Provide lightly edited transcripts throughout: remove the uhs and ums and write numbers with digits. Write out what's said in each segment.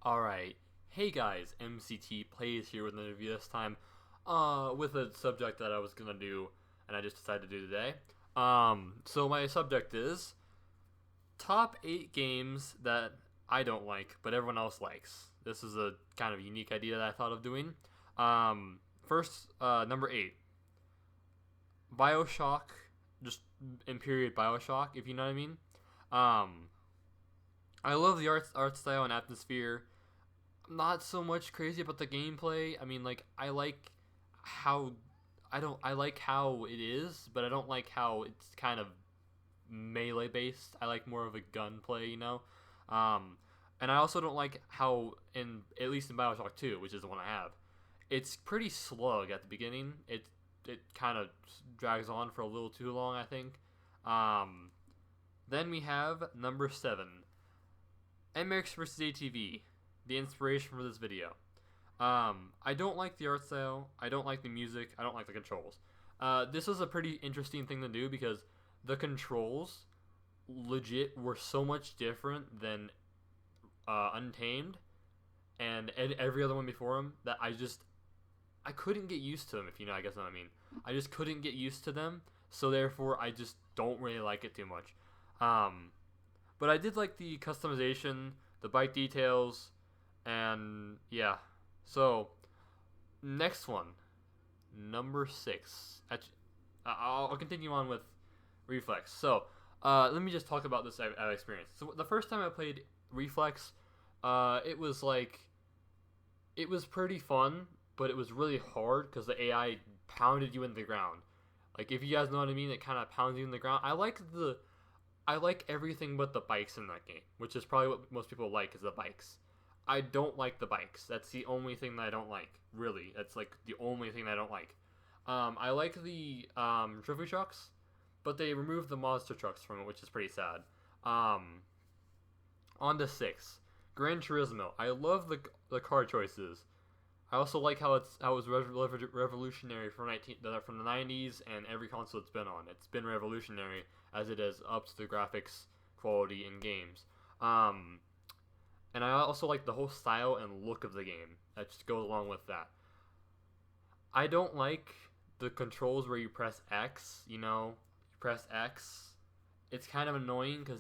Alright, hey guys, MCT Plays here with another review this time, with a subject that I was gonna do, and I just decided to do today. So my subject is top 8 games that I don't like, but everyone else likes. This is a kind of unique idea that I thought of doing. First, number 8, Bioshock, just in period Bioshock, if you know what I mean. I love the art style and atmosphere. Not so much crazy about the gameplay. I mean, like, I like how I like how it is, but I don't like how it's kind of melee based. I like more of a gunplay, you know. And I also don't like how, in at least in Bioshock 2, which is the one I have, it's pretty slug at the beginning. It kind of drags on for a little too long, I think. Then we have number 7, MX vs ATV, the inspiration for this video. I don't like the art style. I don't like the music. I don't like the controls. This was a pretty interesting thing to do because the controls legit were so much different than Untamed and every other one before him that I couldn't get used to them, if you know, I guess what I mean. I just couldn't get used to them, so therefore I just don't really like it too much. But I did like the customization, the bike details, and yeah. So, next one, number 6. Actually, I'll continue on with Reflex. So, let me just talk about this experience. So, the first time I played Reflex, it was pretty fun, but it was really hard because the AI pounded you in the ground. Like, if you guys know what I mean, it kind of pounds you in the ground. I like everything but the bikes in that game, which is probably what most people like, is the bikes. I don't like the bikes. That's the only thing that I don't like, really. That's like the only thing that I don't like. I like the trophy trucks, but they removed the monster trucks from it, which is pretty sad. On to 6, Gran Turismo. I love the car choices. I also like how it was revolutionary from the 90s and every console it's been on. It's been revolutionary as it has upped the graphics quality in games. And I also like the whole style and look of the game that just goes along with that. I don't like the controls where you press X, you press X. It's kind of annoying because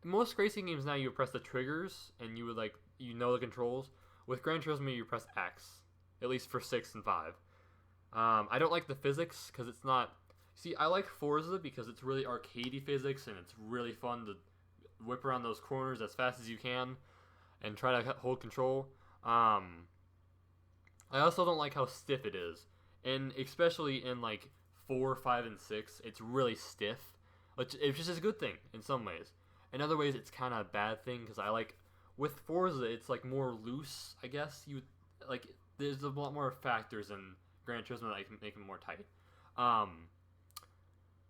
most racing games now you press the triggers and you would the controls. With Gran Turismo you press X, at least for 6 and 5. I don't like the physics because it's not. See, I like Forza because it's really arcadey physics and it's really fun to whip around those corners as fast as you can and try to hold control. I also don't like how stiff it is, and especially in like 4, 5, and 6, it's really stiff. It's just a good thing in some ways. In other ways, it's kind of a bad thing because with Forza, it's like more loose. I guess there's a lot more factors in Gran Turismo that can make it more tight.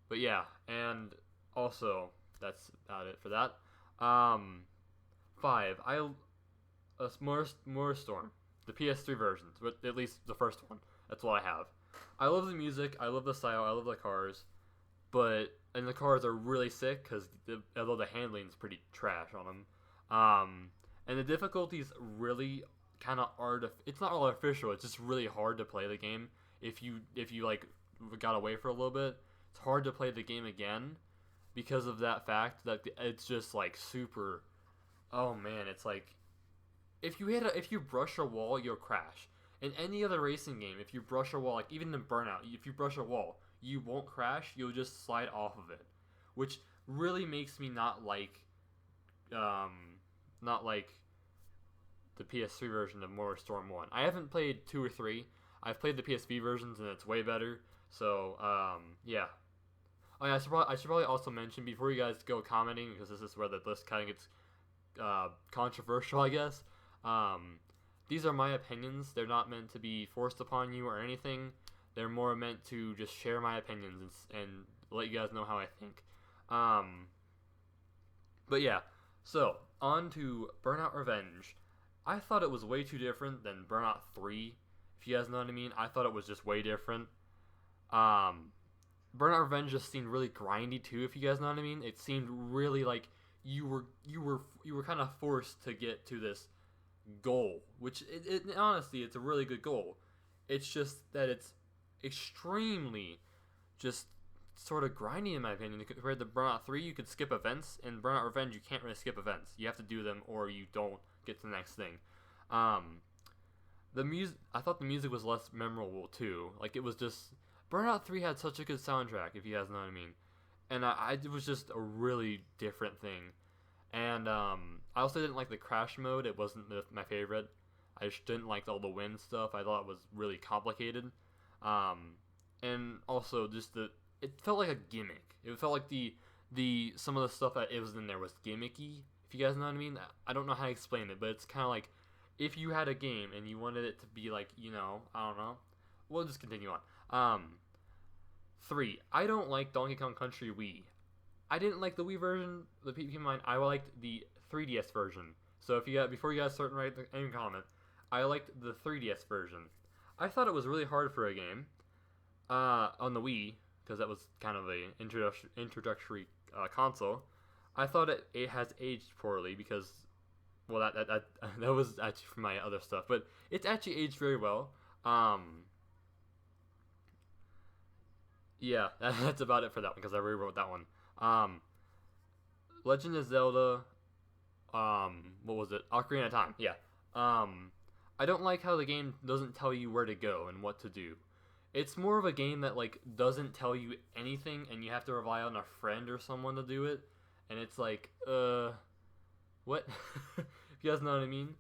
But yeah, and also that's about it for that. 5. More Storm, the PS3 versions, but at least the first one. That's what I have. I love the music. I love the style. I love the cars, and the cars are really sick because although the handling is pretty trash on them. And the difficulty is really kind of it's not artificial. It's just really hard to play the game. If you like got away for a little bit, it's hard to play the game again because of that fact that it's just like super. Oh man, it's like if you brush a wall, you'll crash. In any other racing game, if you brush a wall, like even in Burnout, if you brush a wall, you won't crash. You'll just slide off of it, which really makes me not like the PS3 version of MotorStorm 1. I haven't played 2 or 3. I've played the PSP versions and it's way better. So yeah. Oh yeah, I should probably also mention before you guys go commenting, because this is where the list kind of gets controversial, I guess. These are my opinions. They're not meant to be forced upon you or anything. They're more meant to just share my opinions and let you guys know how I think. But yeah, so on to Burnout Revenge. I thought it was way too different than Burnout 3, if you guys know what I mean. I thought it was just way different. Burnout Revenge just seemed really grindy too, if you guys know what I mean. It seemed really like you were kind of forced to get to this goal, which honestly, it's a really good goal. It's just that it's extremely just sort of grindy in my opinion. Compared to Burnout 3, you could skip events. In Burnout Revenge, you can't really skip events. You have to do them or you don't get to the next thing. The music, I thought the music was less memorable too. Like it was just Burnout 3 had such a good soundtrack, if you guys know what I mean. And it was just a really different thing. And I also didn't like the crash mode. It wasn't my favorite. I just didn't like all the wind stuff. I thought it was really complicated. And also just it felt like a gimmick. It felt like the some of the stuff that it was in there was gimmicky. If you guys know what I mean. I don't know how to explain it, but it's kind of like if you had a game and you wanted it to be like, I don't know. We'll just continue on. 3. I don't like Donkey Kong Country Wii. I didn't like the Wii version. Keep in mind, I liked the 3DS version. So before you guys start writing any comment, I liked the 3DS version. I thought it was really hard for a game on the Wii because that was kind of a introductory console. I thought it has aged poorly because, well, that was actually from my other stuff, but it's actually aged very well. Yeah, that's about it for that one because I rewrote that one. Legend of Zelda, what was it? Ocarina of Time, yeah. I don't like how the game doesn't tell you where to go and what to do. It's more of a game that, like, doesn't tell you anything and you have to rely on a friend or someone to do it. And it's like, what? If you guys know what I mean.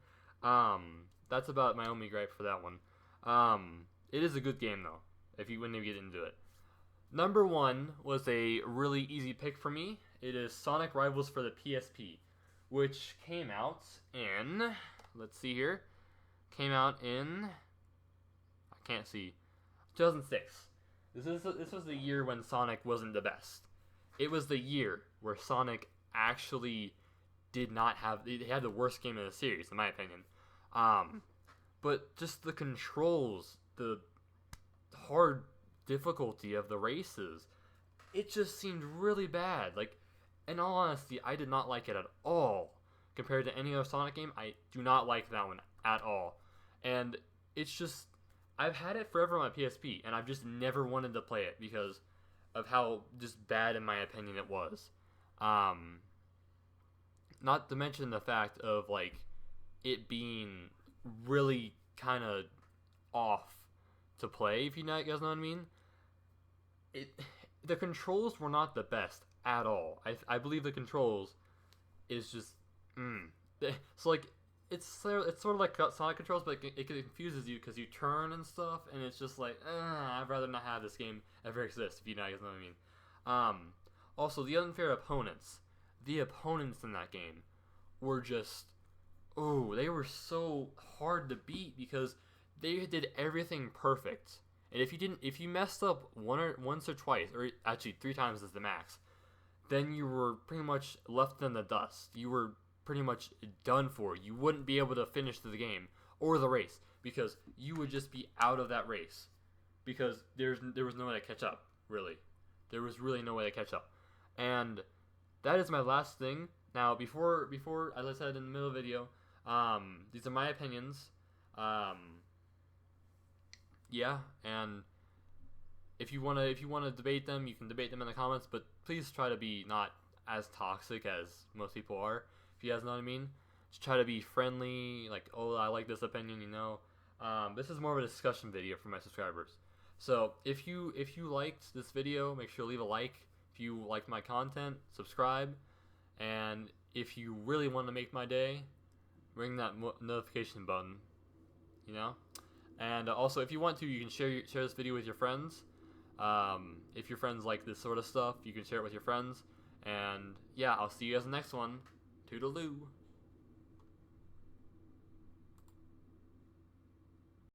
That's about my only gripe for that one. It is a good game, though, when you get into it. Number 1 was a really easy pick for me. It is Sonic Rivals for the PSP, which came out in, let's see here, came out in, I can't see, 2006. This was the year when Sonic wasn't the best. It was the year where Sonic actually did not have, it had the worst game in the series, in my opinion. But just the controls, the hard difficulty of the races, it just seemed really bad. Like, in all honesty, I did not like it at all. Compared to any other Sonic game, I do not like that one at all. And it's just, I've had it forever on my PSP, and I've just never wanted to play it because of how just bad, in my opinion, it was. Not to mention the fact of, like, it being really kind of off to play, if you guys know what I mean. The controls were not the best at all. I believe the controls is just so, like, it's sort of like Sonic controls, but it confuses you because you turn and stuff, and it's just like, I'd rather not have this game ever exist, if you guys know what I mean. Also, the unfair opponents. The opponents in that game were just, they were so hard to beat because they did everything perfect. And if you messed up once or twice, or actually 3 times is the max, then you were pretty much left in the dust. You were pretty much done for. You wouldn't be able to finish the game or the race because you would just be out of that race because there was no way to catch up, really. There was really no way to catch up. And that is my last thing. Now, before as I said in the middle of the video, these are my opinions. Yeah, and if you wanna debate them, you can debate them in the comments, but please try to be not as toxic as most people are, if you guys know what I mean. Just try to be friendly, like, I like this opinion, This is more of a discussion video for my subscribers. So if you liked this video, make sure to leave a like. If you liked my content, subscribe. And if you really want to make my day, ring that notification button, And also, if you want to, you can share this video with your friends. If your friends like this sort of stuff, you can share it with your friends. And yeah, I'll see you guys in the next one. Toodaloo.